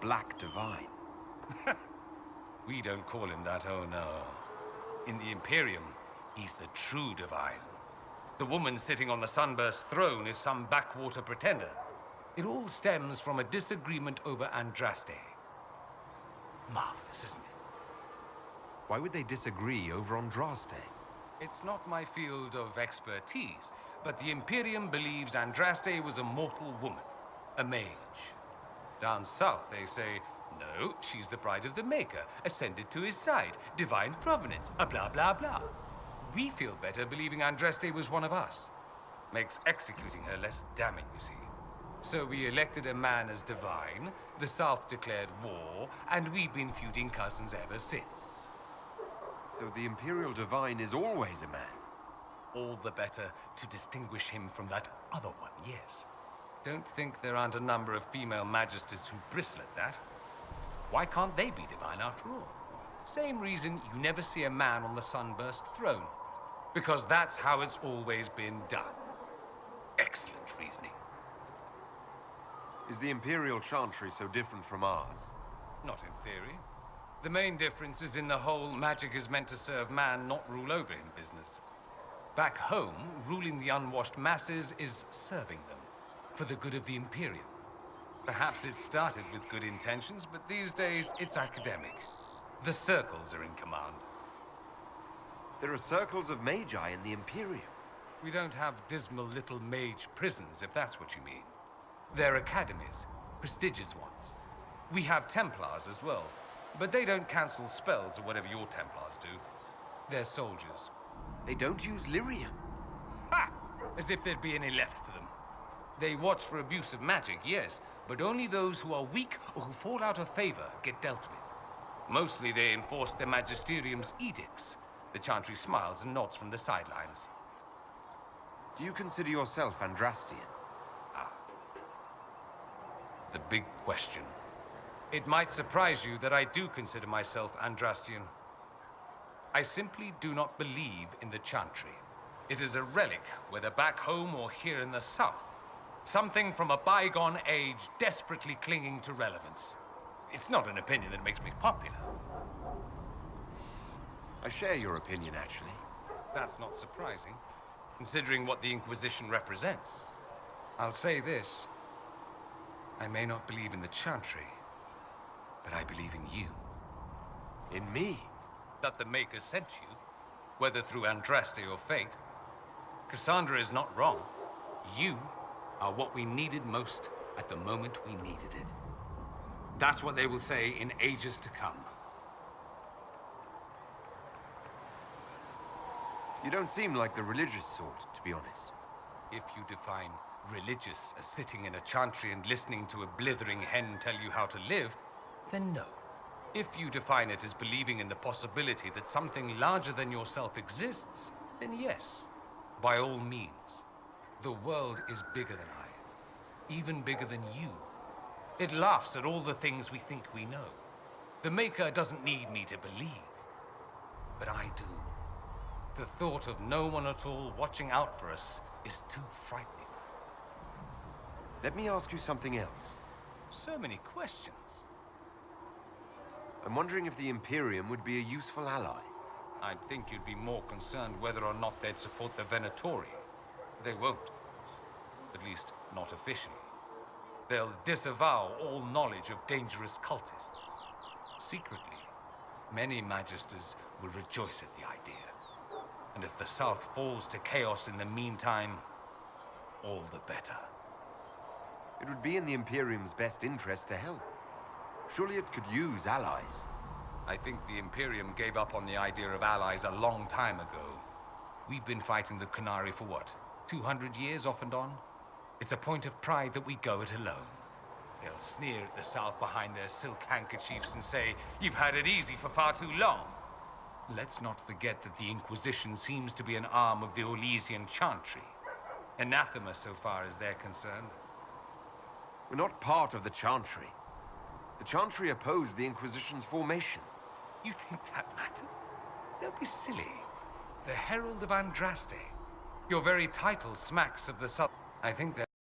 Black Divine. We don't call him that, oh no. In the Imperium, he's the true Divine. The woman sitting on the Sunburst throne is some backwater pretender. It all stems from a disagreement over Andraste. Marvelous, isn't it? Why would they disagree over Andraste? It's not my field of expertise, but the Imperium believes Andraste was a mortal woman, a mage. Down south, they say, no, she's the bride of the Maker, ascended to his side, divine provenance, a blah, blah, blah. We feel better believing Andraste was one of us. Makes executing her less damning, you see. So we elected a man as divine, the South declared war, and we've been feuding cousins ever since. So the Imperial Divine is always a man? All the better to distinguish him from that other one, yes. Don't think there aren't a number of female magisters who bristle at that. Why can't they be divine after all? Same reason you never see a man on the Sunburst throne. Because that's how it's always been done. Excellent reasoning. Is the Imperial Chantry so different from ours? Not in theory. The main difference is in the whole magic is meant to serve man, not rule over him business. Back home, ruling the unwashed masses is serving them, for the good of the Imperium. Perhaps it started with good intentions, but these days it's academic. The circles are in command. There are circles of magi in the Imperium. We don't have dismal little mage prisons, if that's what you mean. They're academies, prestigious ones. We have Templars as well, but they don't cancel spells or whatever your Templars do. They're soldiers. They don't use lyrium. Ha! As if there'd be any left for them. They watch for abuse of magic, yes, but only those who are weak or who fall out of favor get dealt with. Mostly they enforce the Magisterium's edicts. The Chantry smiles and nods from the sidelines. Do you consider yourself Andrastian? The big question. It might surprise you that I do consider myself Andrastian. I simply do not believe in the Chantry. It is a relic, whether back home or here in the south. Something from a bygone age desperately clinging to relevance. It's not an opinion that makes me popular. I share your opinion, actually. That's not surprising, considering what the Inquisition represents. I'll say this. I may not believe in the Chantry, but I believe in you. In me? That the Maker sent you, whether through Andraste or fate. Cassandra is not wrong. You are what we needed most at the moment we needed it. That's what they will say in ages to come. You don't seem like the religious sort, to be honest. If you define religious as sitting in a chantry and listening to a blithering hen tell you how to live, then no. If you define it as believing in the possibility that something larger than yourself exists, then yes, by all means. The world is bigger than I, even bigger than you. It laughs at all the things we think we know. The Maker doesn't need me to believe, but I do. The thought of no one at all watching out for us is too frightening. Let me ask you something else. So many questions. I'm wondering if the Imperium would be a useful ally. I'd think you'd be more concerned whether or not they'd support the Venatori. They won't. At least, not officially. They'll disavow all knowledge of dangerous cultists. Secretly, many magisters will rejoice at the idea. And if the South falls to chaos in the meantime, all the better. It would be in the Imperium's best interest to help. Surely it could use allies. I think the Imperium gave up on the idea of allies a long time ago. We've been fighting the Qunari for what, 200 years off and on? It's a point of pride that we go it alone. They'll sneer at the South behind their silk handkerchiefs and say, "You've had it easy for far too long." Let's not forget that the Inquisition seems to be an arm of the Orlesian Chantry. Anathema so far as they're concerned. We're not part of the Chantry. The Chantry opposed the Inquisition's formation. You think that matters? Don't be silly. The Herald of Andraste. Your very title smacks of the South. I think that